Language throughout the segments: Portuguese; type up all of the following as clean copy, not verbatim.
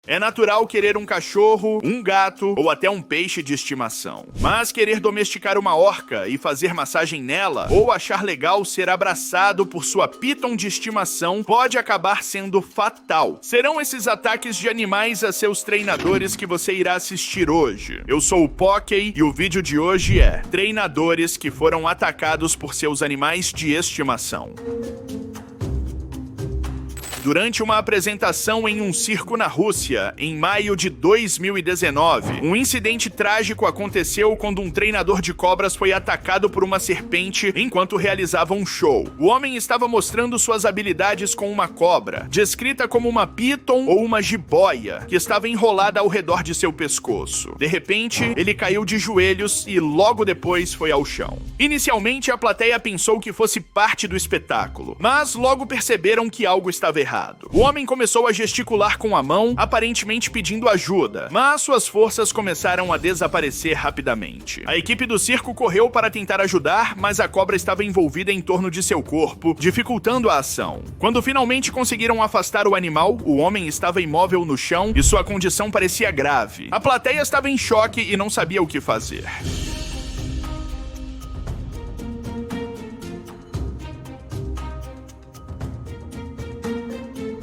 É natural querer um cachorro, um gato ou até um peixe de estimação. Mas querer domesticar uma orca e fazer massagem nela, ou achar legal ser abraçado por sua python de estimação, pode acabar sendo fatal. Serão esses ataques de animais a seus treinadores que você irá assistir hoje. Eu sou o Pockey e o vídeo de hoje é treinadores que foram atacados por seus animais de estimação. Durante uma apresentação em um circo na Rússia, em maio de 2019, um incidente trágico aconteceu quando um treinador de cobras foi atacado por uma serpente enquanto realizava um show. O homem estava mostrando suas habilidades com uma cobra, descrita como uma python ou uma jiboia, que estava enrolada ao redor de seu pescoço. De repente, ele caiu de joelhos e logo depois foi ao chão. Inicialmente, a plateia pensou que fosse parte do espetáculo, mas logo perceberam que algo estava errado. O homem começou a gesticular com a mão, aparentemente pedindo ajuda, mas suas forças começaram a desaparecer rapidamente. A equipe do circo correu para tentar ajudar, mas a cobra estava envolvida em torno de seu corpo, dificultando a ação. Quando finalmente conseguiram afastar o animal, o homem estava imóvel no chão e sua condição parecia grave. A plateia estava em choque e não sabia o que fazer.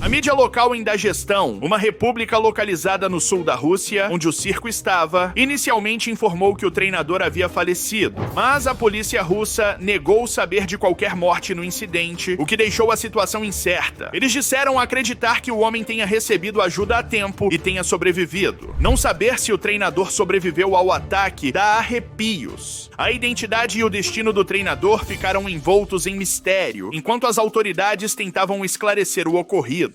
A mídia local em Dagestão, uma república localizada no sul da Rússia, onde o circo estava, inicialmente informou que o treinador havia falecido, mas a polícia russa negou saber de qualquer morte no incidente, o que deixou a situação incerta. Eles disseram acreditar que o homem tenha recebido ajuda a tempo e tenha sobrevivido. Não saber se o treinador sobreviveu ao ataque dá arrepios. A identidade e o destino do treinador ficaram envoltos em mistério, enquanto as autoridades tentavam esclarecer o ocorrido.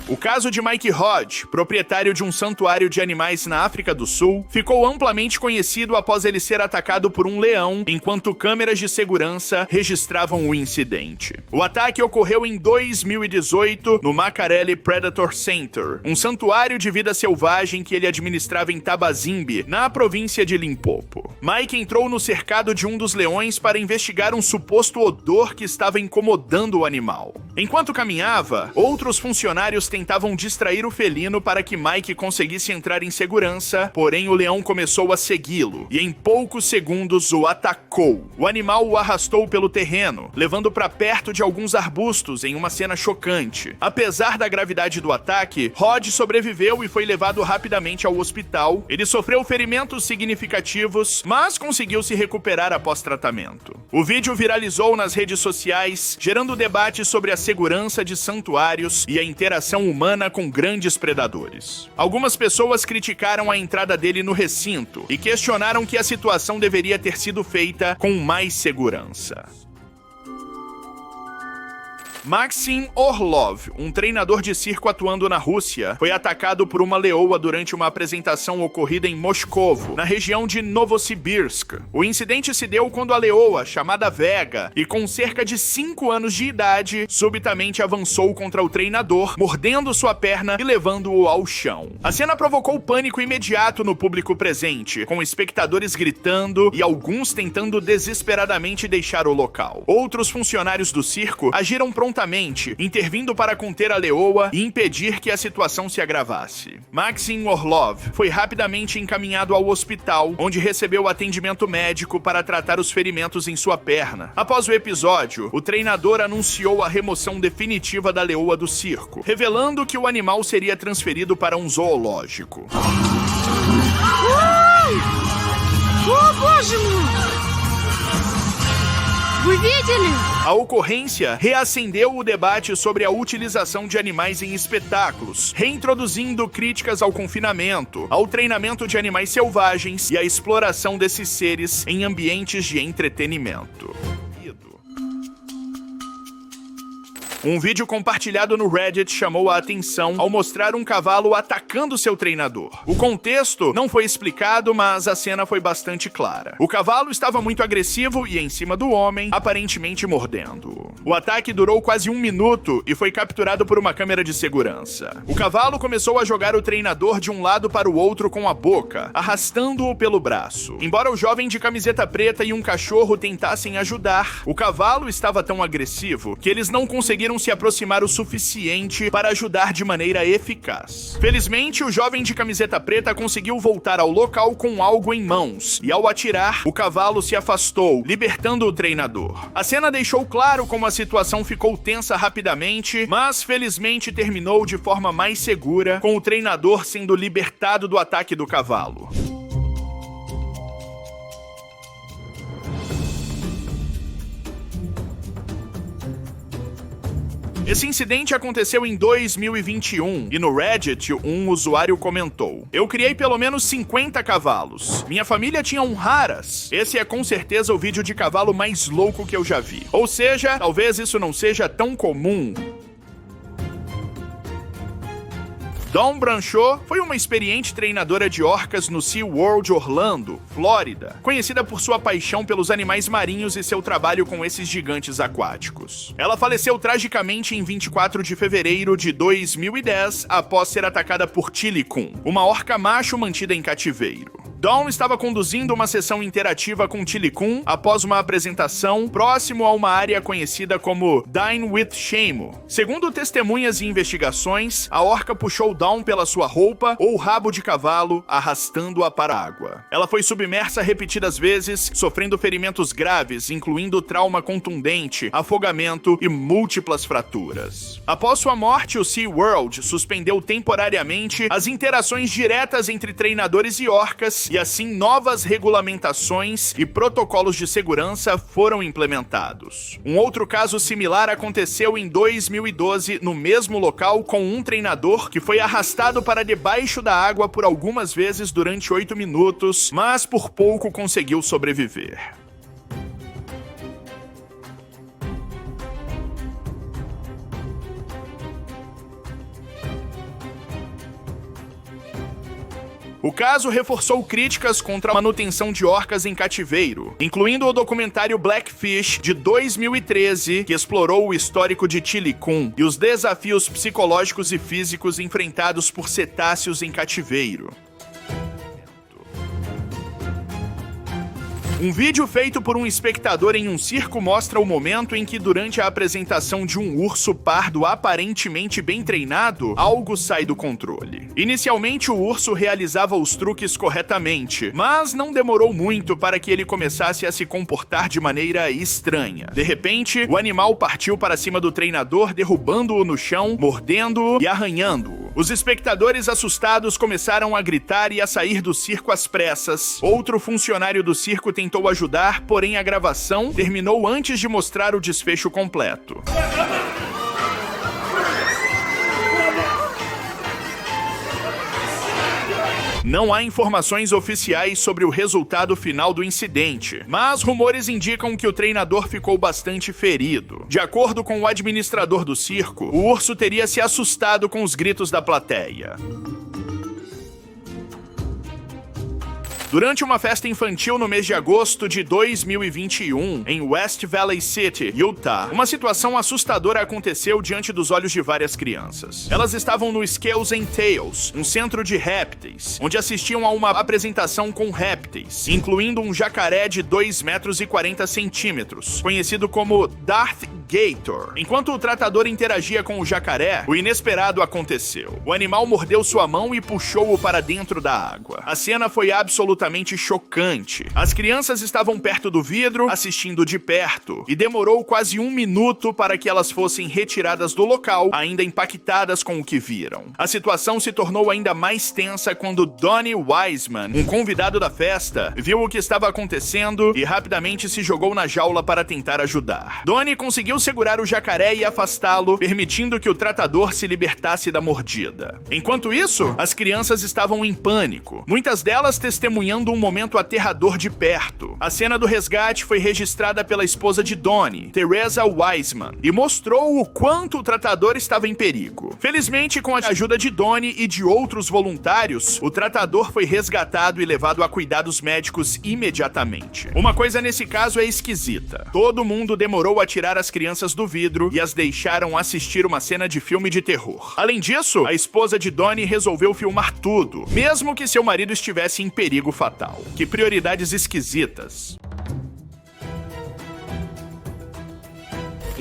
O caso de Mike Hodge, proprietário de um santuário de animais na África do Sul, ficou amplamente conhecido após ele ser atacado por um leão, enquanto câmeras de segurança registravam o incidente. O ataque ocorreu em 2018 no Makareli Predator Center, um santuário de vida selvagem que ele administrava em Tabazimbi, na província de Limpopo. Mike entrou no cercado de um dos leões para investigar um suposto odor que estava incomodando o animal. Enquanto caminhava, outros funcionários tentavam distrair o felino para que Mike conseguisse entrar em segurança, porém o leão começou a segui-lo e em poucos segundos o atacou. O animal o arrastou pelo terreno, levando para perto de alguns arbustos em uma cena chocante. Apesar da gravidade do ataque, Rod sobreviveu e foi levado rapidamente ao hospital. Ele sofreu ferimentos significativos, mas conseguiu se recuperar após tratamento. O vídeo viralizou nas redes sociais, gerando debate sobre a segurança de santuários e a interação humana com grandes predadores. Algumas pessoas criticaram a entrada dele no recinto e questionaram que a situação deveria ter sido feita com mais segurança. Maxim Orlov, um treinador de circo atuando na Rússia, foi atacado por uma leoa durante uma apresentação ocorrida em Moscovo, na região de Novosibirsk. O incidente se deu quando a leoa, chamada Vega, e com cerca de 5 anos de idade, subitamente avançou contra o treinador, mordendo sua perna e levando-o ao chão. A cena provocou pânico imediato no público presente, com espectadores gritando e alguns tentando desesperadamente deixar o local. Outros funcionários do circo agiram prontamente, intervindo para conter a leoa e impedir que a situação se agravasse. Maxim Orlov foi rapidamente encaminhado ao hospital, onde recebeu atendimento médico para tratar os ferimentos em sua perna. Após o episódio, o treinador anunciou a remoção definitiva da leoa do circo, revelando que o animal seria transferido para um zoológico. A ocorrência reacendeu o debate sobre a utilização de animais em espetáculos, reintroduzindo críticas ao confinamento, ao treinamento de animais selvagens e à exploração desses seres em ambientes de entretenimento. Um vídeo compartilhado no Reddit chamou a atenção ao mostrar um cavalo atacando seu treinador. O contexto não foi explicado, mas a cena foi bastante clara. O cavalo estava muito agressivo e em cima do homem, aparentemente mordendo-o. O ataque durou quase 1 minuto e foi capturado por uma câmera de segurança. O cavalo começou a jogar o treinador de um lado para o outro com a boca, arrastando-o pelo braço. Embora o jovem de camiseta preta e um cachorro tentassem ajudar, o cavalo estava tão agressivo que eles não conseguiram conseguiram se aproximar o suficiente para ajudar de maneira eficaz. Felizmente, o jovem de camiseta preta conseguiu voltar ao local com algo em mãos, e ao atirar, o cavalo se afastou, libertando o treinador. A cena deixou claro como a situação ficou tensa rapidamente, mas felizmente terminou de forma mais segura, com o treinador sendo libertado do ataque do cavalo. Esse incidente aconteceu em 2021 e no Reddit um usuário comentou: "Eu criei pelo menos 50 cavalos. Minha família tinha um Haras. Esse é com certeza o vídeo de cavalo mais louco que eu já vi." Ou seja, talvez isso não seja tão comum. Dawn Branchot foi uma experiente treinadora de orcas no SeaWorld Orlando, Flórida, conhecida por sua paixão pelos animais marinhos e seu trabalho com esses gigantes aquáticos. Ela faleceu tragicamente em 24 de fevereiro de 2010 após ser atacada por Tilikum, uma orca macho mantida em cativeiro. Dawn estava conduzindo uma sessão interativa com Tilikum após uma apresentação próximo a uma área conhecida como Dine with Shamu. Segundo testemunhas e investigações, a orca puxou Dawn pela sua roupa ou rabo de cavalo, arrastando-a para a água. Ela foi submersa repetidas vezes, sofrendo ferimentos graves, incluindo trauma contundente, afogamento e múltiplas fraturas. Após sua morte, o SeaWorld suspendeu temporariamente as interações diretas entre treinadores e orcas, e assim novas regulamentações e protocolos de segurança foram implementados. Um outro caso similar aconteceu em 2012 no mesmo local com um treinador que foi arrastado para debaixo da água por algumas vezes durante 8 minutos, mas por pouco conseguiu sobreviver. O caso reforçou críticas contra a manutenção de orcas em cativeiro, incluindo o documentário Blackfish, de 2013, que explorou o histórico de Tilikum e os desafios psicológicos e físicos enfrentados por cetáceos em cativeiro. Um vídeo feito por um espectador em um circo mostra o momento em que, durante a apresentação de um urso pardo aparentemente bem treinado, algo sai do controle. Inicialmente, o urso realizava os truques corretamente, mas não demorou muito para que ele começasse a se comportar de maneira estranha. De repente, o animal partiu para cima do treinador, derrubando-o no chão, mordendo-o e arranhando-o. Os espectadores assustados começaram a gritar e a sair do circo às pressas. Outro funcionário do circo tentou ajudar, porém a gravação terminou antes de mostrar o desfecho completo. Não há informações oficiais sobre o resultado final do incidente, mas rumores indicam que o treinador ficou bastante ferido. De acordo com o administrador do circo, o urso teria se assustado com os gritos da plateia. Durante uma festa infantil no mês de agosto de 2021, em West Valley City, Utah, uma situação assustadora aconteceu diante dos olhos de várias crianças. Elas estavam no Scales and Tails, um centro de répteis, onde assistiam a uma apresentação com répteis, incluindo um jacaré de 2,40 metros, conhecido como Darth Gator. Enquanto o tratador interagia com o jacaré, o inesperado aconteceu. O animal mordeu sua mão e puxou-o para dentro da água. A cena foi absolutamente chocante. As crianças estavam perto do vidro, assistindo de perto, e demorou quase 1 minuto para que elas fossem retiradas do local, ainda impactadas com o que viram. A situação se tornou ainda mais tensa quando Donnie Wiseman, um convidado da festa, viu o que estava acontecendo e rapidamente se jogou na jaula para tentar ajudar. Donnie conseguiu segurar o jacaré e afastá-lo, permitindo que o tratador se libertasse da mordida. Enquanto isso, as crianças estavam em pânico, muitas delas testemunhando um momento aterrador de perto. A cena do resgate foi registrada pela esposa de Donnie, Teresa Wiseman, e mostrou o quanto o tratador estava em perigo. Felizmente, com a ajuda de Donnie e de outros voluntários, o tratador foi resgatado e levado a cuidados médicos imediatamente. Uma coisa nesse caso é esquisita. Todo mundo demorou a tirar as crianças do vidro e as deixaram assistir uma cena de filme de terror. Além disso, a esposa de Donnie resolveu filmar tudo, mesmo que seu marido estivesse em perigo fatal. Que prioridades esquisitas.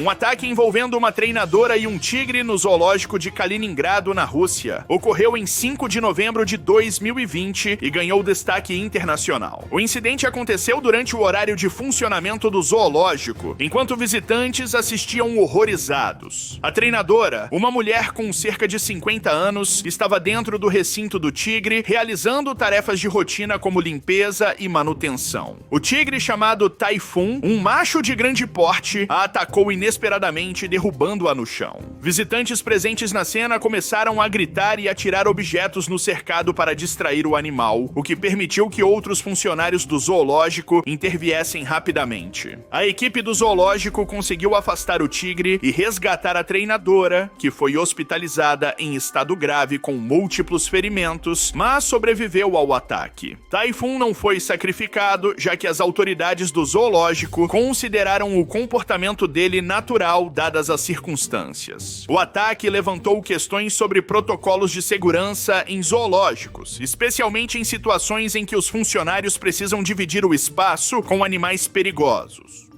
Um ataque envolvendo uma treinadora e um tigre no zoológico de Kaliningrado, na Rússia, ocorreu em 5 de novembro de 2020 e ganhou destaque internacional. O incidente aconteceu durante o horário de funcionamento do zoológico, enquanto visitantes assistiam horrorizados. A treinadora, uma mulher com cerca de 50 anos, estava dentro do recinto do tigre, realizando tarefas de rotina como limpeza e manutenção. O tigre, chamado Typhoon, um macho de grande porte, a atacou inesperadamente, derrubando-a no chão. Visitantes presentes na cena começaram a gritar e atirar objetos no cercado para distrair o animal, o que permitiu que outros funcionários do zoológico interviessem rapidamente. A equipe do zoológico conseguiu afastar o tigre e resgatar a treinadora, que foi hospitalizada em estado grave com múltiplos ferimentos, mas sobreviveu ao ataque. Typhoon não foi sacrificado, já que as autoridades do zoológico consideraram o comportamento dele natural dadas as circunstâncias. O ataque levantou questões sobre protocolos de segurança em zoológicos, especialmente em situações em que os funcionários precisam dividir o espaço com animais perigosos.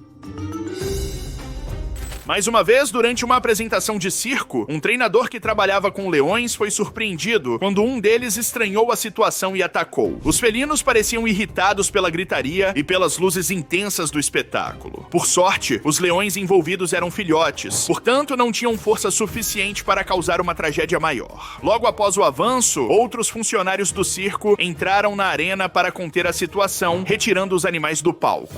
Mais uma vez, durante uma apresentação de circo, um treinador que trabalhava com leões foi surpreendido quando um deles estranhou a situação e atacou. Os felinos pareciam irritados pela gritaria e pelas luzes intensas do espetáculo. Por sorte, os leões envolvidos eram filhotes, portanto não tinham força suficiente para causar uma tragédia maior. Logo após o avanço, outros funcionários do circo entraram na arena para conter a situação, retirando os animais do palco.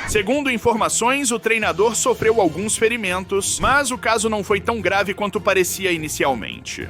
Segundo informações, o treinador sofreu alguns ferimentos, mas o caso não foi tão grave quanto parecia inicialmente.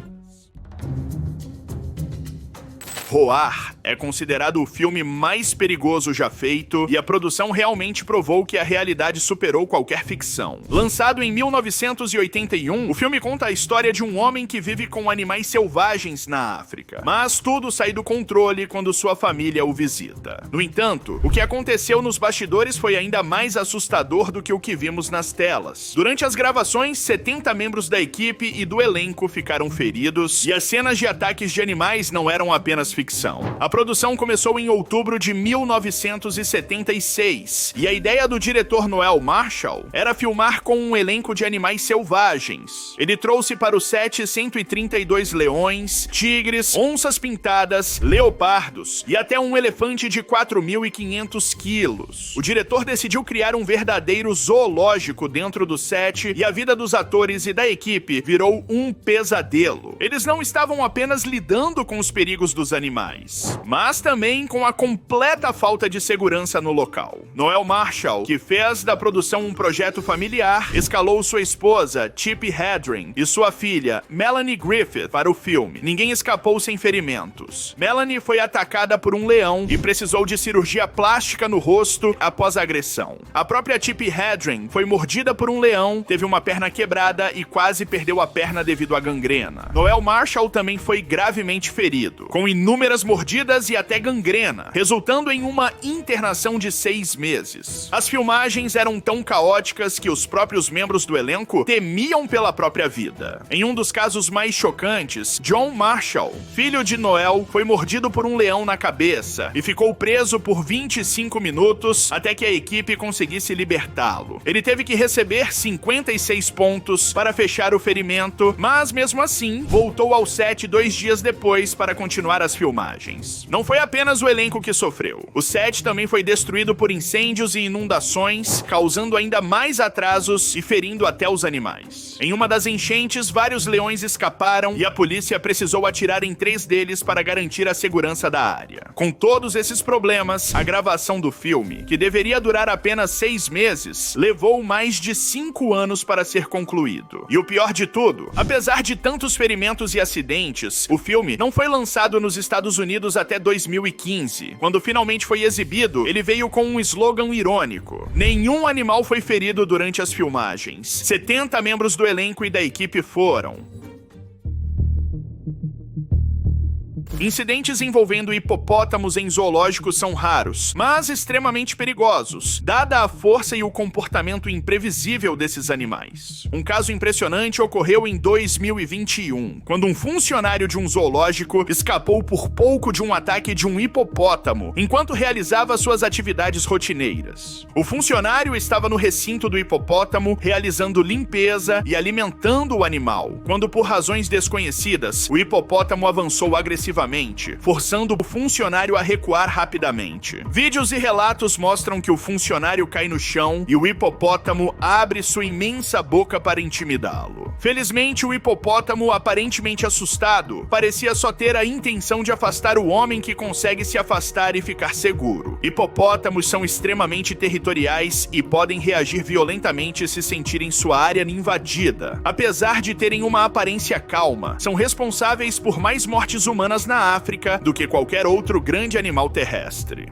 Roar é considerado o filme mais perigoso já feito e a produção realmente provou que a realidade superou qualquer ficção. Lançado em 1981, o filme conta a história de um homem que vive com animais selvagens na África. Mas tudo sai do controle quando sua família o visita. No entanto, o que aconteceu nos bastidores foi ainda mais assustador do que o que vimos nas telas. Durante as gravações, 70 membros da equipe e do elenco ficaram feridos e as cenas de ataques de animais não eram apenas ficção. A produção começou em outubro de 1976 e a ideia do diretor Noel Marshall era filmar com um elenco de animais selvagens. Ele trouxe para o set 132 leões, tigres, onças pintadas, leopardos e até um elefante de 4.500 quilos. O diretor decidiu criar um verdadeiro zoológico dentro do set e a vida dos atores e da equipe virou um pesadelo. Eles não estavam apenas lidando com os perigos dos animais, mas também com a completa falta de segurança no local. Noel Marshall, que fez da produção um projeto familiar, escalou sua esposa, Tippi Hedren, e sua filha, Melanie Griffith, para o filme. Ninguém escapou sem ferimentos. Melanie foi atacada por um leão e precisou de cirurgia plástica no rosto após a agressão. A própria Tippi Hedren foi mordida por um leão, teve uma perna quebrada e quase perdeu a perna devido à gangrena. Noel Marshall também foi gravemente ferido, com inúmeras mordidas e até gangrena, resultando em uma internação de 6 meses. As filmagens eram tão caóticas que os próprios membros do elenco temiam pela própria vida. Em um dos casos mais chocantes, John Marshall, filho de Noel, foi mordido por um leão na cabeça e ficou preso por 25 minutos até que a equipe conseguisse libertá-lo. Ele teve que receber 56 pontos para fechar o ferimento, mas mesmo assim, voltou ao set 2 dias depois para continuar as filmagens. Não foi apenas o elenco que sofreu. O set também foi destruído por incêndios e inundações, causando ainda mais atrasos e ferindo até os animais. Em uma das enchentes, vários leões escaparam e a polícia precisou atirar em 3 deles para garantir a segurança da área. Com todos esses problemas, a gravação do filme, que deveria durar apenas 6 meses, levou mais de 5 anos para ser concluído. E o pior de tudo, apesar de tantos ferimentos e acidentes, o filme não foi lançado nos Estados Unidos até 2015. Quando finalmente foi exibido, ele veio com um slogan irônico: nenhum animal foi ferido durante as filmagens. 70 membros do elenco e da equipe foram. Incidentes envolvendo hipopótamos em zoológicos são raros, mas extremamente perigosos, dada a força e o comportamento imprevisível desses animais. Um caso impressionante ocorreu em 2021, quando um funcionário de um zoológico escapou por pouco de um ataque de um hipopótamo, enquanto realizava suas atividades rotineiras. O funcionário estava no recinto do hipopótamo, realizando limpeza e alimentando o animal, quando por razões desconhecidas, o hipopótamo avançou agressivamente, forçando o funcionário a recuar rapidamente. Vídeos e relatos mostram que o funcionário cai no chão e o hipopótamo abre sua imensa boca para intimidá-lo. Felizmente, o hipopótamo, aparentemente assustado, parecia só ter a intenção de afastar o homem que consegue se afastar e ficar seguro. Hipopótamos são extremamente territoriais e podem reagir violentamente se sentirem sua área invadida. Apesar de terem uma aparência calma, são responsáveis por mais mortes humanas na África do que qualquer outro grande animal terrestre.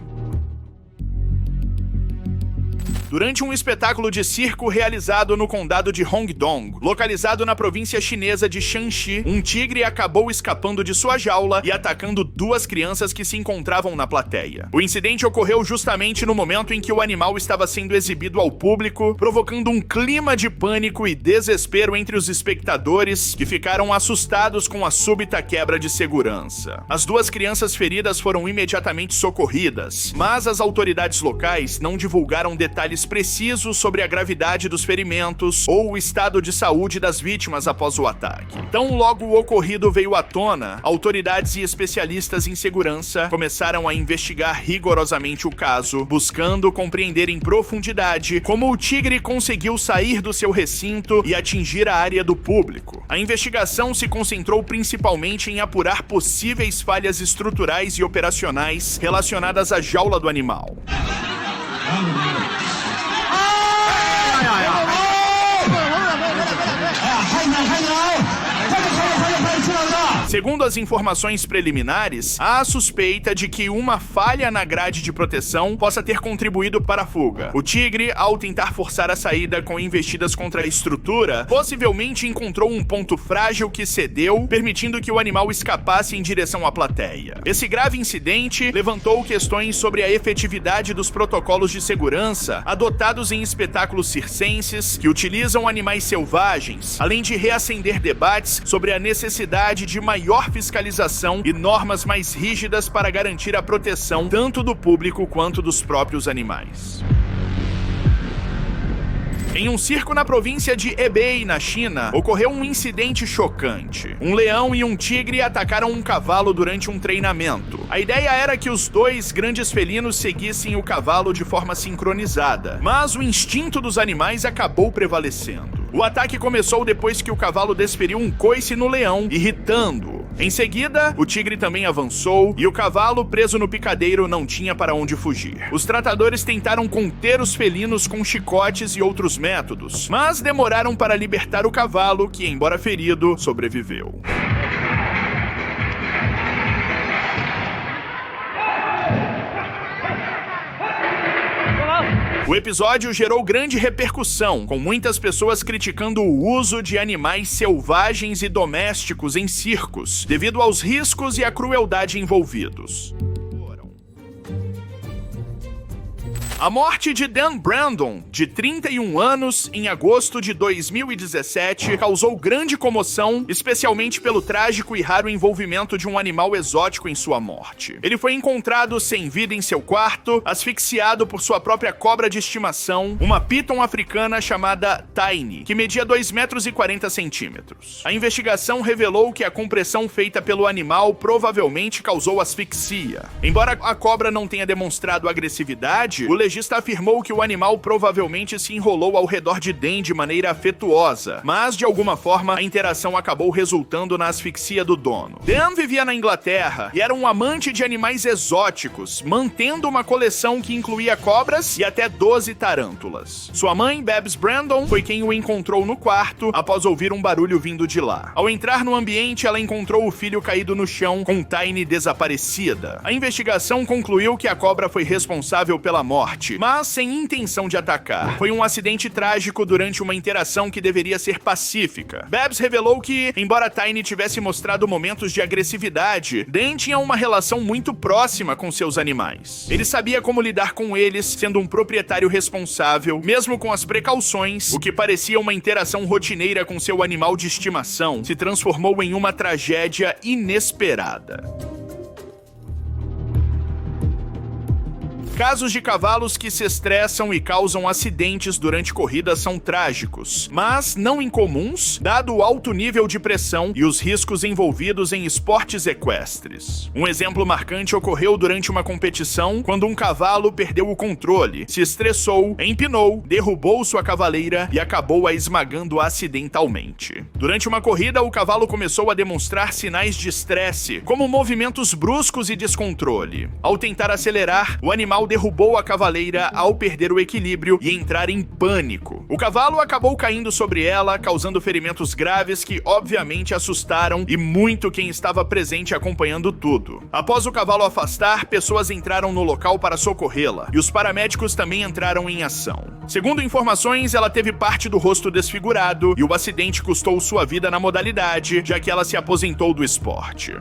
Durante um espetáculo de circo realizado no condado de Hongdong, localizado na província chinesa de Shanxi, um tigre acabou escapando de sua jaula e atacando duas crianças que se encontravam na plateia. O incidente ocorreu justamente no momento em que o animal estava sendo exibido ao público, provocando um clima de pânico e desespero entre os espectadores, que ficaram assustados com a súbita quebra de segurança. As duas crianças feridas foram imediatamente socorridas, mas as autoridades locais não divulgaram detalhes precisos sobre a gravidade dos ferimentos ou o estado de saúde das vítimas após o ataque. Tão logo o ocorrido veio à tona, autoridades e especialistas em segurança começaram a investigar rigorosamente o caso, buscando compreender em profundidade como o tigre conseguiu sair do seu recinto e atingir a área do público. A investigação se concentrou principalmente em apurar possíveis falhas estruturais e operacionais relacionadas à jaula do animal. Segundo as informações preliminares, há a suspeita de que uma falha na grade de proteção possa ter contribuído para a fuga. O tigre, ao tentar forçar a saída com investidas contra a estrutura, possivelmente encontrou um ponto frágil que cedeu, permitindo que o animal escapasse em direção à plateia. Esse grave incidente levantou questões sobre a efetividade dos protocolos de segurança adotados em espetáculos circenses que utilizam animais selvagens, além de reacender debates sobre a necessidade de maior fiscalização e normas mais rígidas para garantir a proteção tanto do público quanto dos próprios animais. Em um circo na província de Hebei, na China, ocorreu um incidente chocante. Um leão e um tigre atacaram um cavalo durante um treinamento. A ideia era que os dois grandes felinos seguissem o cavalo de forma sincronizada, mas o instinto dos animais acabou prevalecendo. O ataque começou depois que o cavalo desferiu um coice no leão, irritando-o. Em seguida, o tigre também avançou e o cavalo, preso no picadeiro, não tinha para onde fugir. Os tratadores tentaram conter os felinos com chicotes e outros métodos, mas demoraram para libertar o cavalo, que, embora ferido, sobreviveu. O episódio gerou grande repercussão, com muitas pessoas criticando o uso de animais selvagens e domésticos em circos, devido aos riscos e à crueldade envolvidos. A morte de Dan Brandon, de 31 anos, em agosto de 2017, causou grande comoção, especialmente pelo trágico e raro envolvimento de um animal exótico em sua morte. Ele foi encontrado sem vida em seu quarto, asfixiado por sua própria cobra de estimação, uma piton africana chamada Tiny, que media 2,40 metros. A investigação revelou que a compressão feita pelo animal provavelmente causou asfixia. Embora a cobra não tenha demonstrado agressividade, o legista afirmou que o animal provavelmente se enrolou ao redor de Dan de maneira afetuosa, mas de alguma forma a interação acabou resultando na asfixia do dono. Dan vivia na Inglaterra e era um amante de animais exóticos, mantendo uma coleção que incluía cobras e até 12 tarântulas. Sua mãe, Babs Brandon, foi quem o encontrou no quarto após ouvir um barulho vindo de lá. Ao entrar no ambiente, ela encontrou o filho caído no chão, com Tiny desaparecida. A investigação concluiu que a cobra foi responsável pela morte, forte, mas sem intenção de atacar. Foi um acidente trágico durante uma interação que deveria ser pacífica. Babs revelou que, embora Tiny tivesse mostrado momentos de agressividade, Dan tinha uma relação muito próxima com seus animais. Ele sabia como lidar com eles, sendo um proprietário responsável, mesmo com as precauções. O que parecia uma interação rotineira com seu animal de estimação se transformou em uma tragédia inesperada. Casos de cavalos que se estressam e causam acidentes durante corridas são trágicos, mas não incomuns, dado o alto nível de pressão e os riscos envolvidos em esportes equestres. Um exemplo marcante ocorreu durante uma competição, quando um cavalo perdeu o controle, se estressou, empinou, derrubou sua cavaleira e acabou a esmagando acidentalmente. Durante uma corrida, o cavalo começou a demonstrar sinais de estresse, como movimentos bruscos e descontrole. Ao tentar acelerar, o animal derrubou a cavaleira ao perder o equilíbrio e entrar em pânico. O cavalo acabou caindo sobre ela, causando ferimentos graves que obviamente assustaram e muito quem estava presente acompanhando tudo. Após o cavalo afastar, pessoas entraram no local para socorrê-la e os paramédicos também entraram em ação. Segundo informações, ela teve parte do rosto desfigurado e o acidente custou sua vida na modalidade, já que ela se aposentou do esporte.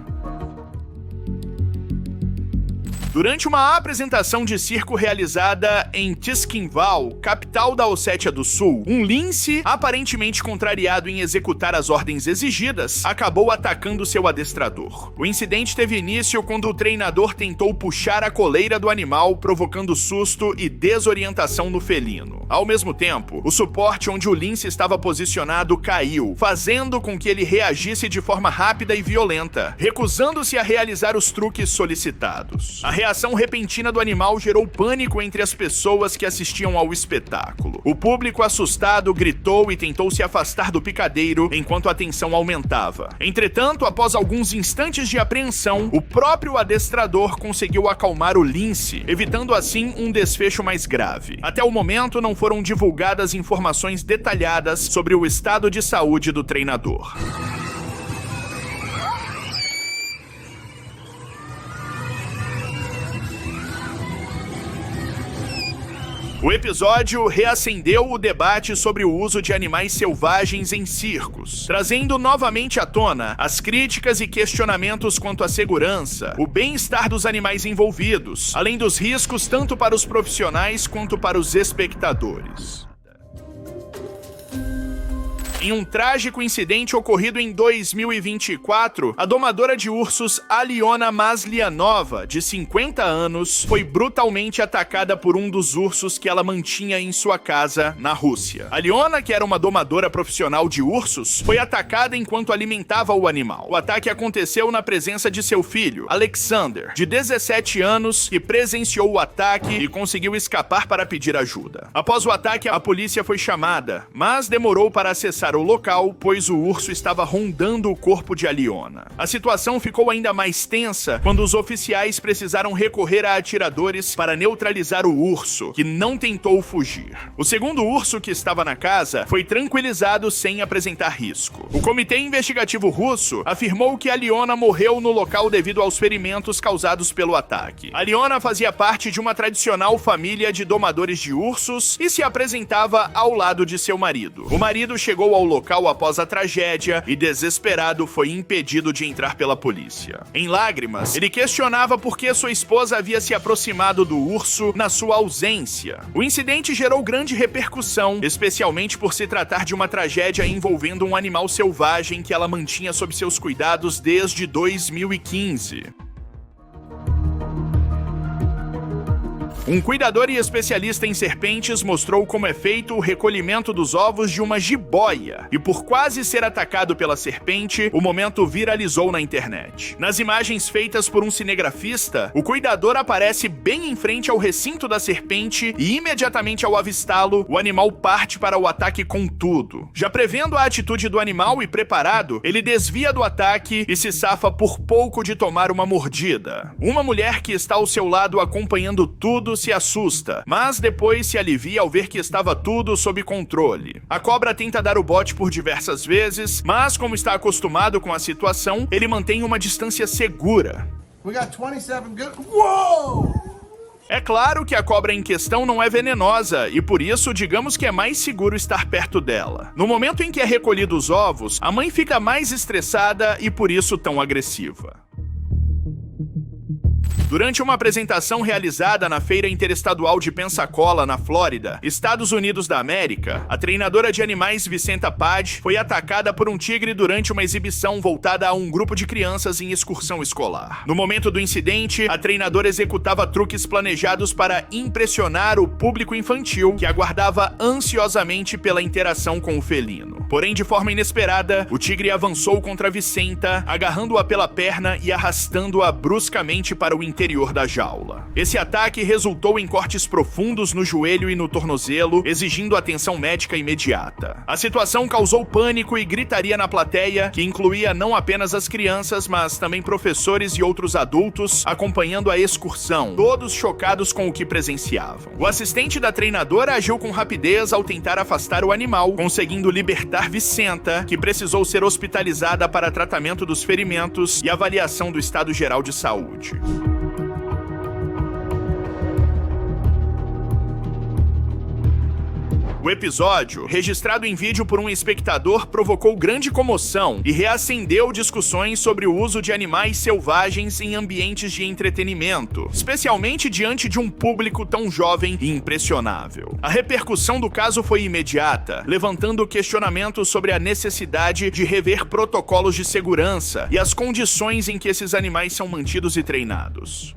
Durante uma apresentação de circo realizada em Tisquinval, capital da Ossétia do Sul, um lince, aparentemente contrariado em executar as ordens exigidas, acabou atacando seu adestrador. O incidente teve início quando o treinador tentou puxar a coleira do animal, provocando susto e desorientação no felino. Ao mesmo tempo, o suporte onde o lince estava posicionado caiu, fazendo com que ele reagisse de forma rápida e violenta, recusando-se a realizar os truques solicitados. A reação repentina do animal gerou pânico entre as pessoas que assistiam ao espetáculo. O público assustado gritou e tentou se afastar do picadeiro enquanto a tensão aumentava. Entretanto, após alguns instantes de apreensão, o próprio adestrador conseguiu acalmar o lince, evitando assim um desfecho mais grave. Até o momento, não foram divulgadas informações detalhadas sobre o estado de saúde do treinador. O episódio reacendeu o debate sobre o uso de animais selvagens em circos, trazendo novamente à tona as críticas e questionamentos quanto à segurança, o bem-estar dos animais envolvidos, além dos riscos tanto para os profissionais quanto para os espectadores. Em um trágico incidente ocorrido em 2024, a domadora de ursos Aliona Maslianova, de 50 anos, foi brutalmente atacada por um dos ursos que ela mantinha em sua casa, na Rússia. Aliona, que era uma domadora profissional de ursos, foi atacada enquanto alimentava o animal. O ataque aconteceu na presença de seu filho, Alexander, de 17 anos, que presenciou o ataque e conseguiu escapar para pedir ajuda. Após o ataque, a polícia foi chamada, mas demorou para acessar o local, pois o urso estava rondando o corpo de Aliona. A situação ficou ainda mais tensa quando os oficiais precisaram recorrer a atiradores para neutralizar o urso, que não tentou fugir. O segundo urso que estava na casa foi tranquilizado sem apresentar risco. O comitê investigativo russo afirmou que Aliona morreu no local devido aos ferimentos causados pelo ataque. Aliona fazia parte de uma tradicional família de domadores de ursos e se apresentava ao lado de seu marido. O marido chegou ao local após a tragédia e, desesperado, foi impedido de entrar pela polícia. Em lágrimas, ele questionava por que sua esposa havia se aproximado do urso na sua ausência. O incidente gerou grande repercussão, especialmente por se tratar de uma tragédia envolvendo um animal selvagem que ela mantinha sob seus cuidados desde 2015. Um cuidador e especialista em serpentes mostrou como é feito o recolhimento dos ovos de uma jiboia, e por quase ser atacado pela serpente, o momento viralizou na internet. Nas imagens feitas por um cinegrafista, o cuidador aparece bem em frente ao recinto da serpente e imediatamente ao avistá-lo, o animal parte para o ataque com tudo. Já prevendo a atitude do animal e preparado, ele desvia do ataque e se safa por pouco de tomar uma mordida. Uma mulher que está ao seu lado acompanhando tudo se assusta, mas depois se alivia ao ver que estava tudo sob controle. A cobra tenta dar o bote por diversas vezes, mas como está acostumado com a situação, ele mantém uma distância segura. We got 27 good. Whoa! É claro que a cobra em questão não é venenosa e por isso digamos que é mais seguro estar perto dela. No momento em que é recolhido os ovos, a mãe fica mais estressada e por isso tão agressiva. Durante uma apresentação realizada na Feira Interestadual de Pensacola, na Flórida, Estados Unidos da América, a treinadora de animais Vicenta Paz foi atacada por um tigre durante uma exibição voltada a um grupo de crianças em excursão escolar. No momento do incidente, a treinadora executava truques planejados para impressionar o público infantil, que aguardava ansiosamente pela interação com o felino. Porém, de forma inesperada, o tigre avançou contra Vicenta, agarrando-a pela perna e arrastando-a bruscamente para o interior da jaula. Esse ataque resultou em cortes profundos no joelho e no tornozelo, exigindo atenção médica imediata. A situação causou pânico e gritaria na plateia, que incluía não apenas as crianças, mas também professores e outros adultos acompanhando a excursão, todos chocados com o que presenciavam. O assistente da treinadora agiu com rapidez ao tentar afastar o animal, conseguindo libertar Vicenta, que precisou ser hospitalizada para tratamento dos ferimentos e avaliação do estado geral de saúde. O episódio, registrado em vídeo por um espectador, provocou grande comoção e reacendeu discussões sobre o uso de animais selvagens em ambientes de entretenimento, especialmente diante de um público tão jovem e impressionável. A repercussão do caso foi imediata, levantando questionamentos sobre a necessidade de rever protocolos de segurança e as condições em que esses animais são mantidos e treinados.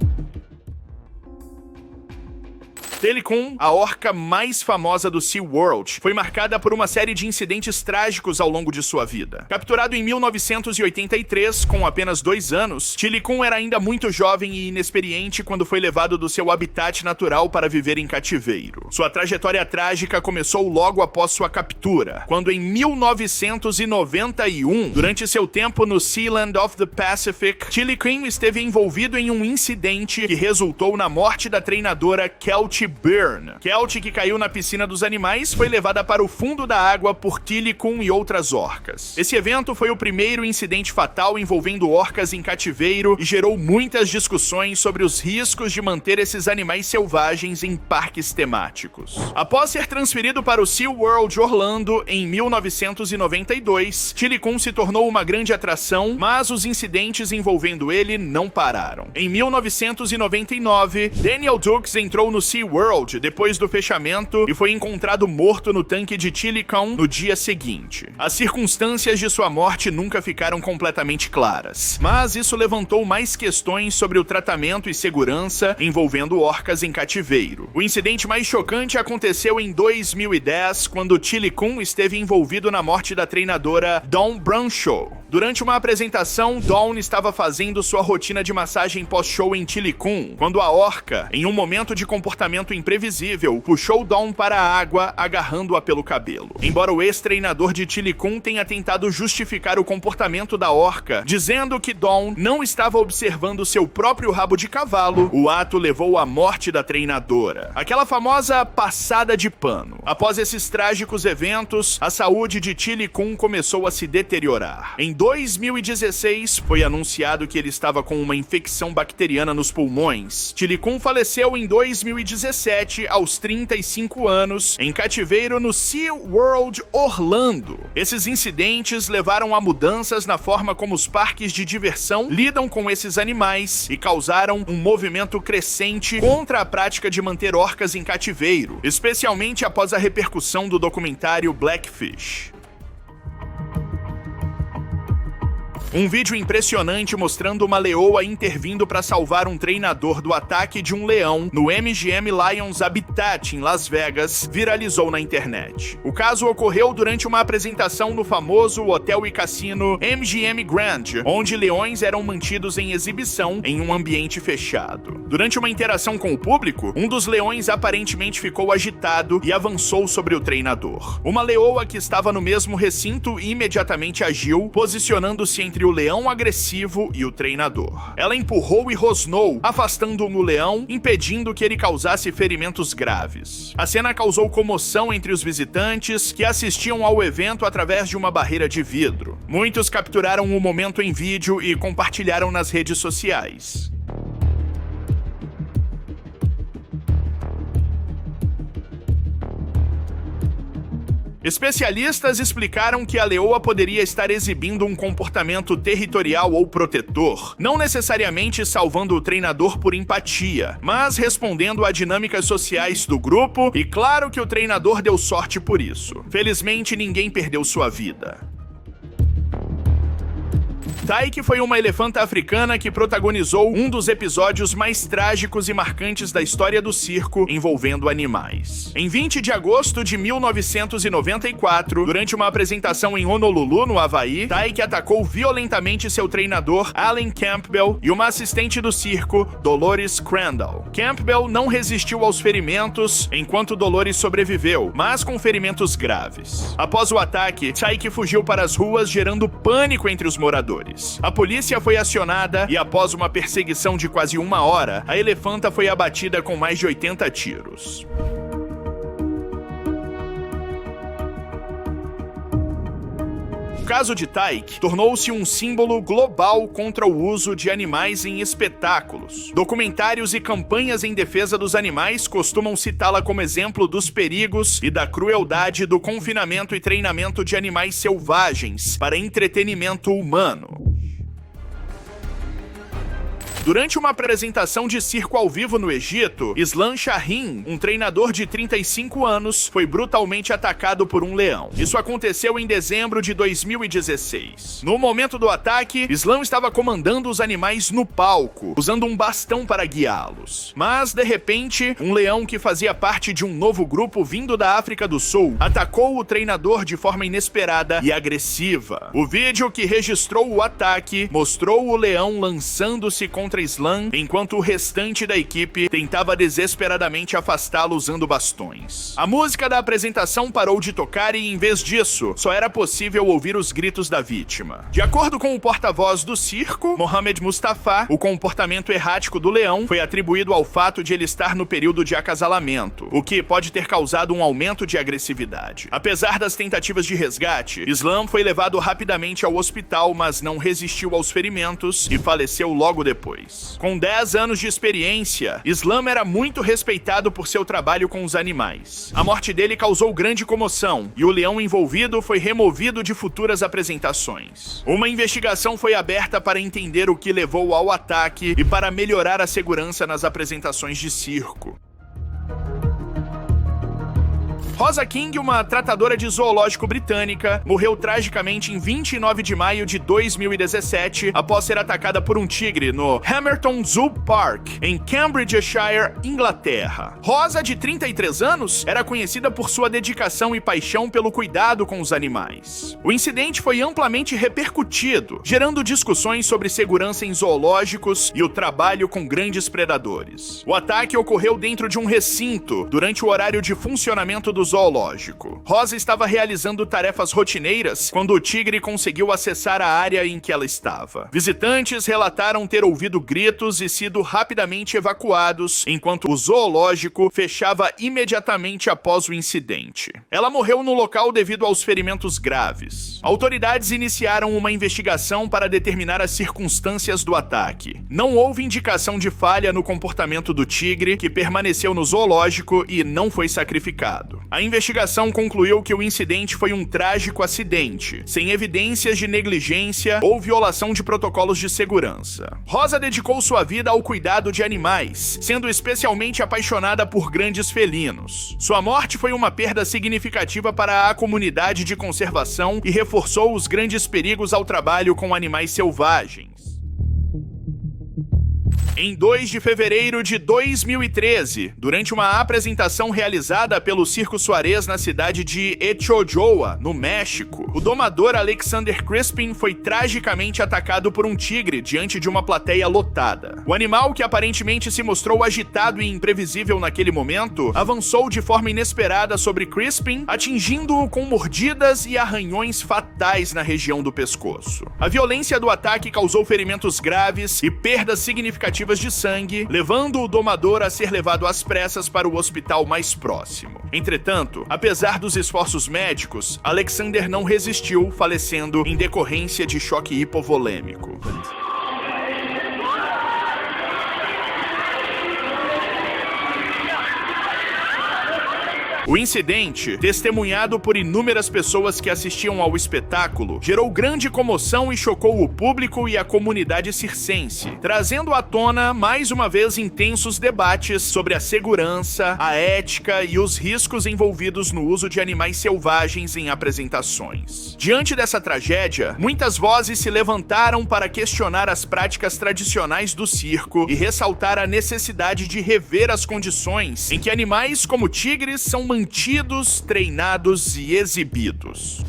Tilikum, a orca mais famosa do SeaWorld, foi marcada por uma série de incidentes trágicos ao longo de sua vida. Capturado em 1983, com apenas 2 anos, Tilikum era ainda muito jovem e inexperiente quando foi levado do seu habitat natural para viver em cativeiro. Sua trajetória trágica começou logo após sua captura, quando em 1991, durante seu tempo no Sealand of the Pacific, Tilikum esteve envolvido em um incidente que resultou na morte da treinadora Kelty Byrne. Kelty, que caiu na piscina dos animais, foi levada para o fundo da água por Tilikum e outras orcas. Esse evento foi o primeiro incidente fatal envolvendo orcas em cativeiro e gerou muitas discussões sobre os riscos de manter esses animais selvagens em parques temáticos. Após ser transferido para o SeaWorld Orlando em 1992, Tilikum se tornou uma grande atração, mas os incidentes envolvendo ele não pararam. Em 1999, Daniel Dukes entrou no SeaWorld depois do fechamento e foi encontrado morto no tanque de Tilikum no dia seguinte. As circunstâncias de sua morte nunca ficaram completamente claras, mas isso levantou mais questões sobre o tratamento e segurança envolvendo orcas em cativeiro. O incidente mais chocante aconteceu em 2010, quando Tilikum esteve envolvido na morte da treinadora Dawn Brunshaw. Durante uma apresentação, Dawn estava fazendo sua rotina de massagem pós-show em Tilikum, quando a orca, em um momento de comportamento imprevisível, puxou Dawn para a água, agarrando-a pelo cabelo. Embora o ex-treinador de Tilikum tenha tentado justificar o comportamento da orca, dizendo que Dawn não estava observando seu próprio rabo de cavalo, o ato levou à morte da treinadora. Aquela famosa passada de pano. Após esses trágicos eventos, a saúde de Tilikum começou a se deteriorar. Em 2016, foi anunciado que ele estava com uma infecção bacteriana nos pulmões. Tilikum faleceu em 2017, aos 35 anos, em cativeiro no SeaWorld Orlando. Esses incidentes levaram a mudanças na forma como os parques de diversão lidam com esses animais e causaram um movimento crescente contra a prática de manter orcas em cativeiro, especialmente após a repercussão do documentário Blackfish. Um vídeo impressionante mostrando uma leoa intervindo para salvar um treinador do ataque de um leão no MGM Lions Habitat em Las Vegas viralizou na internet. O caso ocorreu durante uma apresentação no famoso hotel e cassino MGM Grand, onde leões eram mantidos em exibição em um ambiente fechado. Durante uma interação com o público, um dos leões aparentemente ficou agitado e avançou sobre o treinador. Uma leoa que estava no mesmo recinto imediatamente agiu, posicionando-se entre o leão agressivo e o treinador. Ela empurrou e rosnou, afastando o leão, impedindo que ele causasse ferimentos graves. A cena causou comoção entre os visitantes que assistiam ao evento através de uma barreira de vidro. Muitos capturaram o momento em vídeo e compartilharam nas redes sociais. Especialistas explicaram que a leoa poderia estar exibindo um comportamento territorial ou protetor, não necessariamente salvando o treinador por empatia, mas respondendo a dinâmicas sociais do grupo, e claro que o treinador deu sorte por isso. Felizmente, ninguém perdeu sua vida. Taiki foi uma elefanta africana que protagonizou um dos episódios mais trágicos e marcantes da história do circo envolvendo animais. Em 20 de agosto de 1994, durante uma apresentação em Honolulu, no Havaí, Taiki atacou violentamente seu treinador, Alan Campbell, e uma assistente do circo, Dolores Crandall. Campbell não resistiu aos ferimentos, enquanto Dolores sobreviveu, mas com ferimentos graves. Após o ataque, Taiki fugiu para as ruas, gerando pânico entre os moradores. A polícia foi acionada e, após uma perseguição de quase 1 hora, a elefanta foi abatida com mais de 80 tiros. O caso de Taiki tornou-se um símbolo global contra o uso de animais em espetáculos. Documentários e campanhas em defesa dos animais costumam citá-la como exemplo dos perigos e da crueldade do confinamento e treinamento de animais selvagens para entretenimento humano. Durante uma apresentação de circo ao vivo no Egito, Islam Shahin, um treinador de 35 anos, foi brutalmente atacado por um leão. Isso aconteceu em dezembro de 2016. No momento do ataque, Islam estava comandando os animais no palco, usando um bastão para guiá-los. Mas, de repente, um leão que fazia parte de um novo grupo vindo da África do Sul atacou o treinador de forma inesperada e agressiva. O vídeo que registrou o ataque mostrou o leão lançando-se contra Islam, enquanto o restante da equipe tentava desesperadamente afastá-lo usando bastões. A música da apresentação parou de tocar e, em vez disso, só era possível ouvir os gritos da vítima. De acordo com o porta-voz do circo, Mohamed Mustafa, o comportamento errático do leão foi atribuído ao fato de ele estar no período de acasalamento, o que pode ter causado um aumento de agressividade. Apesar das tentativas de resgate, Islam foi levado rapidamente ao hospital, mas não resistiu aos ferimentos e faleceu logo depois. Com 10 anos de experiência, Islam era muito respeitado por seu trabalho com os animais. A morte dele causou grande comoção e o leão envolvido foi removido de futuras apresentações. Uma investigação foi aberta para entender o que levou ao ataque e para melhorar a segurança nas apresentações de circo. Rosa King, uma tratadora de zoológico britânica, morreu tragicamente em 29 de maio de 2017 após ser atacada por um tigre no Hamerton Zoo Park, em Cambridgeshire, Inglaterra. Rosa, de 33 anos, era conhecida por sua dedicação e paixão pelo cuidado com os animais. O incidente foi amplamente repercutido, gerando discussões sobre segurança em zoológicos e o trabalho com grandes predadores. O ataque ocorreu dentro de um recinto, durante o horário de funcionamento do zoológico. Rosa estava realizando tarefas rotineiras quando o tigre conseguiu acessar a área em que ela estava. Visitantes relataram ter ouvido gritos e sido rapidamente evacuados, enquanto o zoológico fechava imediatamente após o incidente. Ela morreu no local devido aos ferimentos graves. Autoridades iniciaram uma investigação para determinar as circunstâncias do ataque. Não houve indicação de falha no comportamento do tigre, que permaneceu no zoológico e não foi sacrificado. A investigação concluiu que o incidente foi um trágico acidente, sem evidências de negligência ou violação de protocolos de segurança. Rosa dedicou sua vida ao cuidado de animais, sendo especialmente apaixonada por grandes felinos. Sua morte foi uma perda significativa para a comunidade de conservação e reforçou os grandes perigos ao trabalho com animais selvagens. Em 2 de fevereiro de 2013, durante uma apresentação realizada pelo Circo Suárez na cidade de Echojoa, no México, o domador Alexander Crispin foi tragicamente atacado por um tigre diante de uma plateia lotada. O animal, que aparentemente se mostrou agitado e imprevisível naquele momento, avançou de forma inesperada sobre Crispin, atingindo-o com mordidas e arranhões fatais na região do pescoço. A violência do ataque causou ferimentos graves e perdas significativas de sangue, levando o domador a ser levado às pressas para o hospital mais próximo. Entretanto, apesar dos esforços médicos, Alexander não resistiu, falecendo em decorrência de choque hipovolêmico. O incidente, testemunhado por inúmeras pessoas que assistiam ao espetáculo, gerou grande comoção e chocou o público e a comunidade circense, trazendo à tona mais uma vez intensos debates sobre a segurança, a ética e os riscos envolvidos no uso de animais selvagens em apresentações. Diante dessa tragédia, muitas vozes se levantaram para questionar as práticas tradicionais do circo e ressaltar a necessidade de rever as condições em que animais como tigres são mantidos, treinados e exibidos.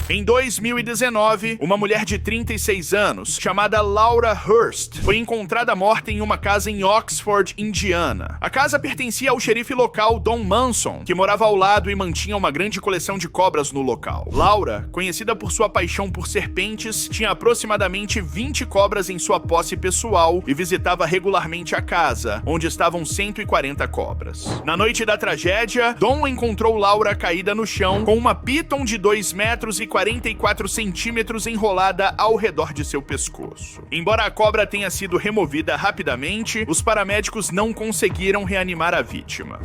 Em 2019, uma mulher de 36 anos, chamada Laura Hurst, foi encontrada morta em uma casa em Oxford, Indiana. A casa pertencia ao xerife local Don Manson, que morava ao lado e mantinha uma grande coleção de cobras no local. Laura, conhecida por sua paixão por serpentes, tinha aproximadamente 20 cobras em sua posse pessoal e visitava regularmente a casa, onde estavam 140 cobras. Na noite da tragédia, Don encontrou Laura caída no chão com uma python de 2 metros e 44 centímetros enrolada ao redor de seu pescoço. Embora a cobra tenha sido removida rapidamente, os paramédicos não conseguiram reanimar a vítima.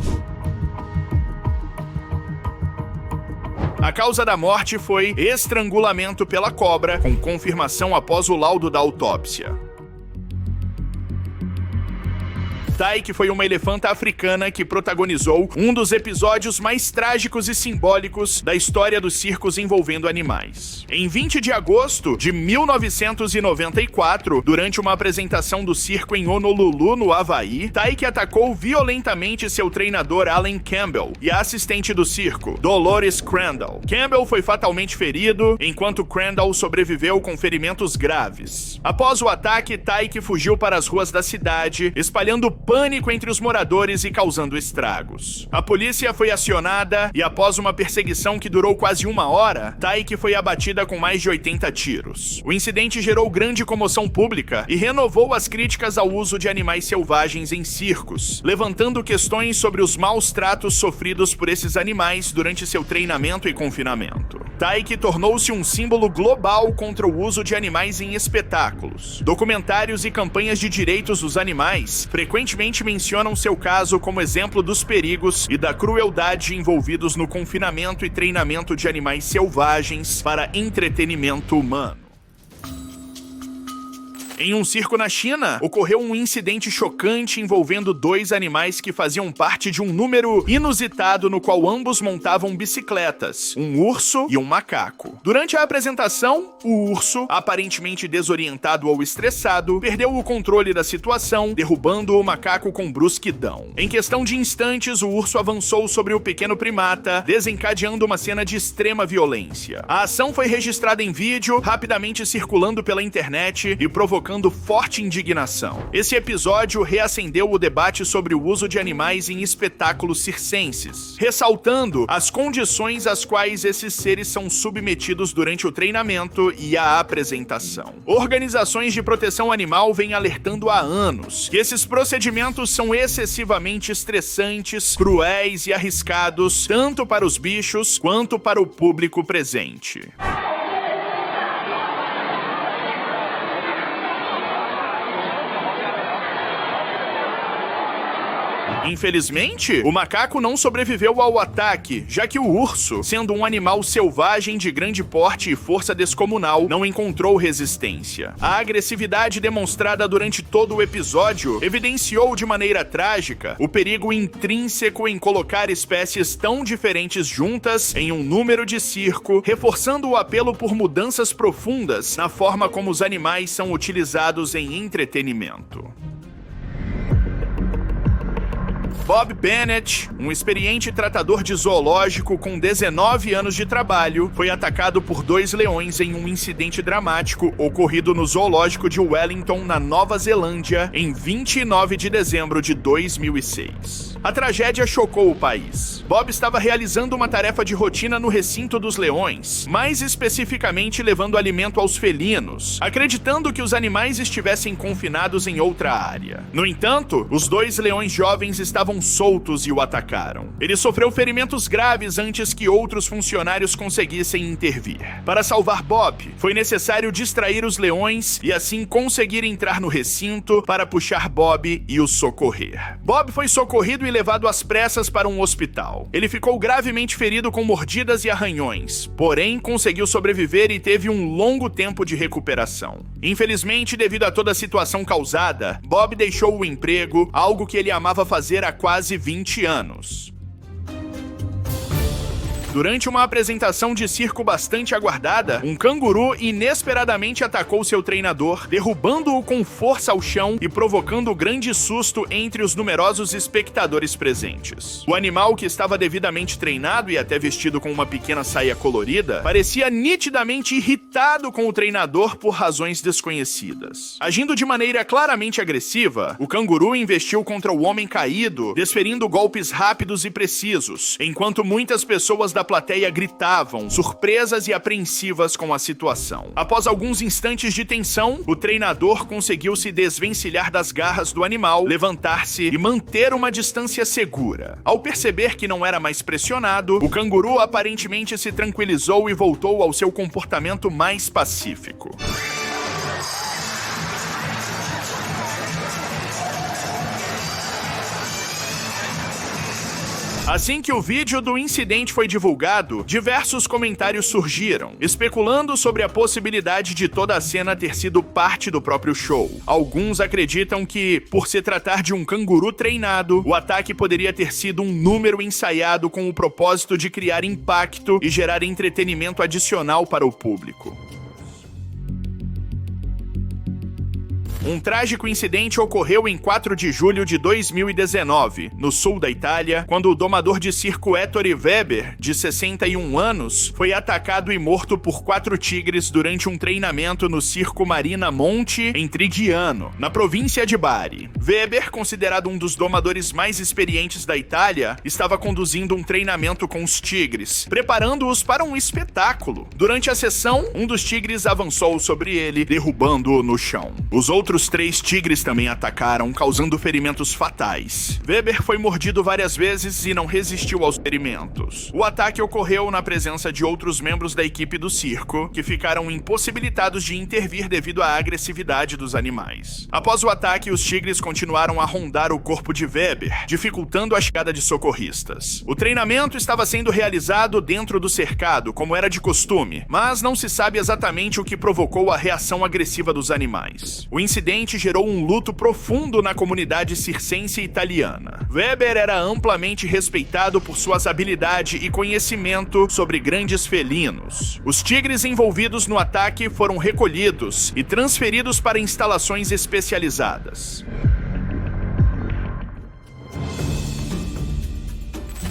A causa da morte foi estrangulamento pela cobra, com confirmação após o laudo da autópsia. Taiki foi uma elefanta africana que protagonizou um dos episódios mais trágicos e simbólicos da história dos circos envolvendo animais. Em 20 de agosto de 1994, durante uma apresentação do circo em Honolulu, no Havaí, Taiki atacou violentamente seu treinador Alan Campbell e a assistente do circo, Dolores Crandall. Campbell foi fatalmente ferido, enquanto Crandall sobreviveu com ferimentos graves. Após o ataque, Taiki fugiu para as ruas da cidade, espalhando pânico entre os moradores e causando estragos. A polícia foi acionada e, após uma perseguição que durou quase 1 hora, Taiki foi abatida com mais de 80 tiros. O incidente gerou grande comoção pública e renovou as críticas ao uso de animais selvagens em circos, levantando questões sobre os maus tratos sofridos por esses animais durante seu treinamento e confinamento. Taiki tornou-se um símbolo global contra o uso de animais em espetáculos. Documentários e campanhas de direitos dos animais frequentemente mencionam seu caso como exemplo dos perigos e da crueldade envolvidos no confinamento e treinamento de animais selvagens para entretenimento humano. Em um circo na China, ocorreu um incidente chocante envolvendo 2 animais que faziam parte de um número inusitado no qual ambos montavam bicicletas, um urso e um macaco. Durante a apresentação, o urso, aparentemente desorientado ou estressado, perdeu o controle da situação, derrubando o macaco com brusquidão. Em questão de instantes, o urso avançou sobre o pequeno primata, desencadeando uma cena de extrema violência. A ação foi registrada em vídeo, rapidamente circulando pela internet e provocando forte indignação. Esse episódio reacendeu o debate sobre o uso de animais em espetáculos circenses, ressaltando as condições às quais esses seres são submetidos durante o treinamento e a apresentação. Organizações de proteção animal vêm alertando há anos que esses procedimentos são excessivamente estressantes, cruéis e arriscados, tanto para os bichos quanto para o público presente. Infelizmente, o macaco não sobreviveu ao ataque, já que o urso, sendo um animal selvagem de grande porte e força descomunal, não encontrou resistência. A agressividade demonstrada durante todo o episódio evidenciou de maneira trágica o perigo intrínseco em colocar espécies tão diferentes juntas em um número de circo, reforçando o apelo por mudanças profundas na forma como os animais são utilizados em entretenimento. Bob Bennett, um experiente tratador de zoológico com 19 anos de trabalho, foi atacado por 2 leões em um incidente dramático ocorrido no zoológico de Wellington, na Nova Zelândia, em 29 de dezembro de 2006. A tragédia chocou o país. Bob estava realizando uma tarefa de rotina no recinto dos leões, mais especificamente levando alimento aos felinos, acreditando que os animais estivessem confinados em outra área. No entanto, os 2 leões jovens estavam saíram soltos e o atacaram. Ele sofreu ferimentos graves antes que outros funcionários conseguissem intervir. Para salvar Bob, foi necessário distrair os leões e assim conseguir entrar no recinto para puxar Bob e o socorrer. Bob foi socorrido e levado às pressas para um hospital. Ele ficou gravemente ferido com mordidas e arranhões, porém conseguiu sobreviver e teve um longo tempo de recuperação. Infelizmente, devido a toda a situação causada, Bob deixou o emprego, algo que ele amava fazer há quase 20 anos. Durante uma apresentação de circo bastante aguardada, um canguru inesperadamente atacou seu treinador, derrubando-o com força ao chão e provocando grande susto entre os numerosos espectadores presentes. O animal, que estava devidamente treinado e até vestido com uma pequena saia colorida, parecia nitidamente irritado com o treinador por razões desconhecidas. Agindo de maneira claramente agressiva, o canguru investiu contra o homem caído, desferindo golpes rápidos e precisos, enquanto muitas pessoas da plateia gritavam, surpresas e apreensivas com a situação. Após alguns instantes de tensão, o treinador conseguiu se desvencilhar das garras do animal, levantar-se e manter uma distância segura. Ao perceber que não era mais pressionado, o canguru aparentemente se tranquilizou e voltou ao seu comportamento mais pacífico. Assim que o vídeo do incidente foi divulgado, diversos comentários surgiram, especulando sobre a possibilidade de toda a cena ter sido parte do próprio show. Alguns acreditam que, por se tratar de um canguru treinado, o ataque poderia ter sido um número ensaiado com o propósito de criar impacto e gerar entretenimento adicional para o público. Um trágico incidente ocorreu em 4 de julho de 2019, no sul da Itália, quando o domador de circo Ettore Weber, de 61 anos, foi atacado e morto por 4 tigres durante um treinamento no circo Marina Monte, em Triggiano, na província de Bari. Weber, considerado um dos domadores mais experientes da Itália, estava conduzindo um treinamento com os tigres, preparando-os para um espetáculo. Durante a sessão, um dos tigres avançou sobre ele, derrubando-o no chão. Os outros 3 tigres também atacaram, causando ferimentos fatais. Weber foi mordido várias vezes e não resistiu aos ferimentos. O ataque ocorreu na presença de outros membros da equipe do circo, que ficaram impossibilitados de intervir devido à agressividade dos animais. Após o ataque, os tigres continuaram a rondar o corpo de Weber, dificultando a chegada de socorristas. O treinamento estava sendo realizado dentro do cercado, como era de costume, mas não se sabe exatamente o que provocou a reação agressiva dos animais. O incidente gerou um luto profundo na comunidade circense italiana. Weber era amplamente respeitado por suas habilidades e conhecimento sobre grandes felinos. Os tigres envolvidos no ataque foram recolhidos e transferidos para instalações especializadas.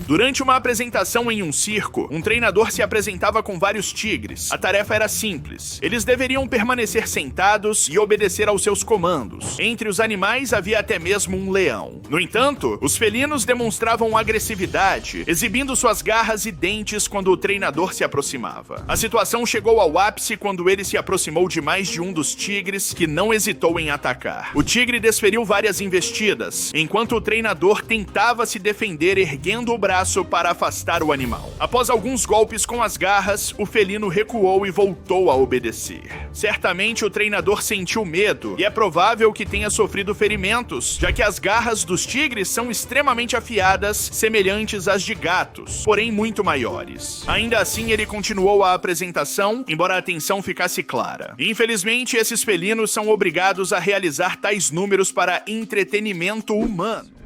Durante uma apresentação em um circo, um treinador se apresentava com vários tigres. A tarefa era simples. Eles deveriam permanecer sentados e obedecer aos seus comandos. Entre os animais havia até mesmo um leão. No entanto, os felinos demonstravam agressividade, exibindo suas garras e dentes quando o treinador se aproximava. A situação chegou ao ápice quando ele se aproximou de mais de um dos tigres, que não hesitou em atacar. O tigre desferiu várias investidas, enquanto o treinador tentava se defender erguendo o braço para afastar o animal. Após alguns golpes com as garras, o felino recuou e voltou a obedecer. Certamente o treinador sentiu medo e é provável que tenha sofrido ferimentos, já que as garras dos tigres são extremamente afiadas, semelhantes às de gatos, porém muito maiores. Ainda assim, ele continuou a apresentação, embora a atenção ficasse clara. Infelizmente, esses felinos são obrigados a realizar tais números para entretenimento humano.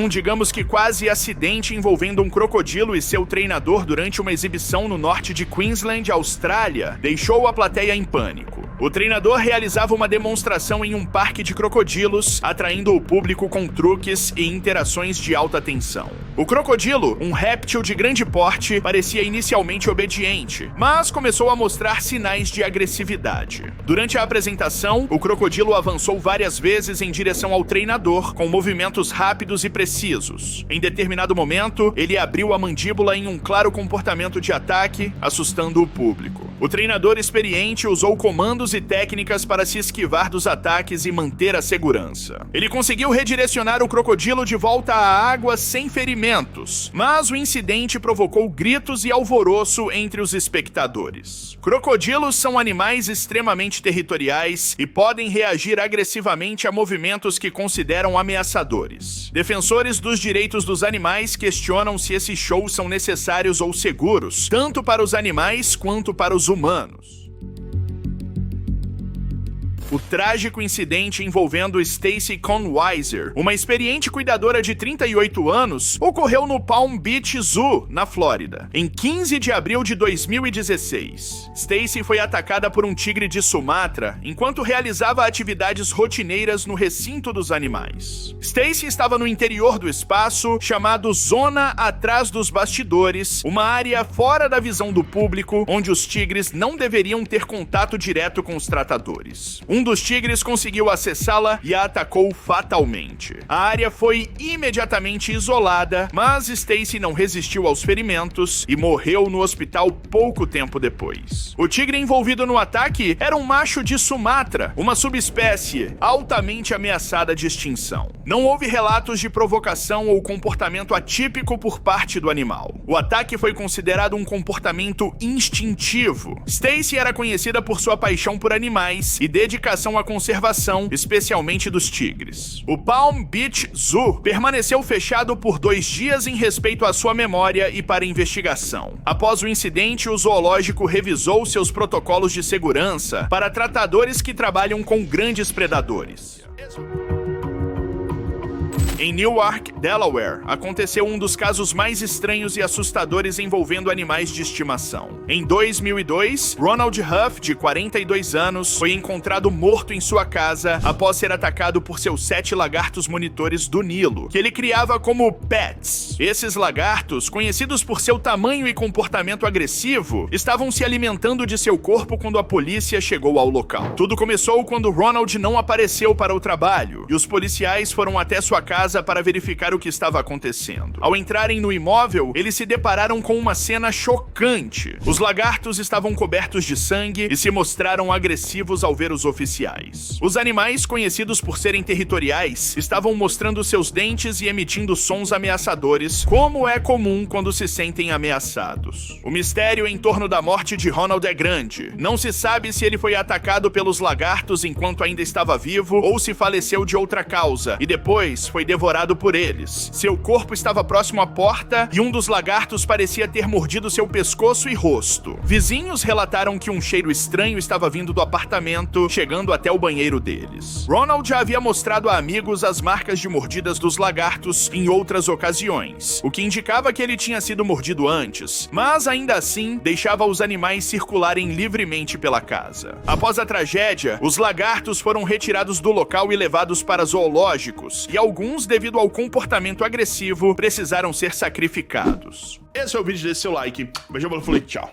Digamos que quase acidente envolvendo um crocodilo e seu treinador durante uma exibição no norte de Queensland, Austrália, deixou a plateia em pânico. O treinador realizava uma demonstração em um parque de crocodilos, atraindo o público com truques e interações de alta tensão. O crocodilo, um réptil de grande porte, parecia inicialmente obediente, mas começou a mostrar sinais de agressividade. Durante a apresentação, o crocodilo avançou várias vezes em direção ao treinador, com movimentos rápidos e precisos. Em determinado momento, ele abriu a mandíbula em um claro comportamento de ataque, assustando o público. O treinador experiente usou comandos e técnicas para se esquivar dos ataques e manter a segurança. Ele conseguiu redirecionar o crocodilo de volta à água sem ferimentos, mas o incidente provocou gritos e alvoroço entre os espectadores. Crocodilos são animais extremamente territoriais e podem reagir agressivamente a movimentos que consideram ameaçadores. Defensores dos direitos dos animais questionam se esses shows são necessários ou seguros, tanto para os animais quanto para os humanos. O trágico incidente envolvendo Stacy Conweiser, uma experiente cuidadora de 38 anos, ocorreu no Palm Beach Zoo, na Flórida, em 15 de abril de 2016. Stacy foi atacada por um tigre de Sumatra enquanto realizava atividades rotineiras no recinto dos animais. Stacy estava no interior do espaço, chamado Zona Atrás dos Bastidores, uma área fora da visão do público, onde os tigres não deveriam ter contato direto com os tratadores. Um dos tigres conseguiu acessá-la e a atacou fatalmente. A área foi imediatamente isolada, mas Stacy não resistiu aos ferimentos e morreu no hospital pouco tempo depois. O tigre envolvido no ataque era um macho de Sumatra, uma subespécie altamente ameaçada de extinção. Não houve relatos de provocação ou comportamento atípico por parte do animal. O ataque foi considerado um comportamento instintivo. Stacy era conhecida por sua paixão por animais e dedicação à conservação, especialmente dos tigres. O Palm Beach Zoo permaneceu fechado por 2 dias em respeito à sua memória e para investigação. Após o incidente, o zoológico revisou seus protocolos de segurança para tratadores que trabalham com grandes predadores. Em Newark, Delaware, aconteceu um dos casos mais estranhos e assustadores envolvendo animais de estimação. Em 2002, Ronald Huff, de 42 anos, foi encontrado morto em sua casa após ser atacado por seus 7 lagartos monitores do Nilo, que ele criava como pets. Esses lagartos, conhecidos por seu tamanho e comportamento agressivo, estavam se alimentando de seu corpo quando a polícia chegou ao local. Tudo começou quando Ronald não apareceu para o trabalho, e os policiais foram até sua casa para verificar o que estava acontecendo. Ao entrarem no imóvel, eles se depararam com uma cena chocante. Os lagartos estavam cobertos de sangue e se mostraram agressivos ao ver os oficiais. Os animais, conhecidos por serem territoriais, estavam mostrando seus dentes e emitindo sons ameaçadores, como é comum quando se sentem ameaçados. O mistério em torno da morte de Ronald é grande. Não se sabe se ele foi atacado pelos lagartos enquanto ainda estava vivo ou se faleceu de outra causa e depois foi devorado por eles. Seu corpo estava próximo à porta e um dos lagartos parecia ter mordido seu pescoço e rosto. Vizinhos relataram que um cheiro estranho estava vindo do apartamento, chegando até o banheiro deles. Ronald já havia mostrado a amigos as marcas de mordidas dos lagartos em outras ocasiões, o que indicava que ele tinha sido mordido antes, mas ainda assim deixava os animais circularem livremente pela casa. Após a tragédia, os lagartos foram retirados do local e levados para zoológicos, e alguns, devido ao comportamento agressivo, precisaram ser sacrificados. Esse é o vídeo, desse seu like. Beijo, falei, tchau.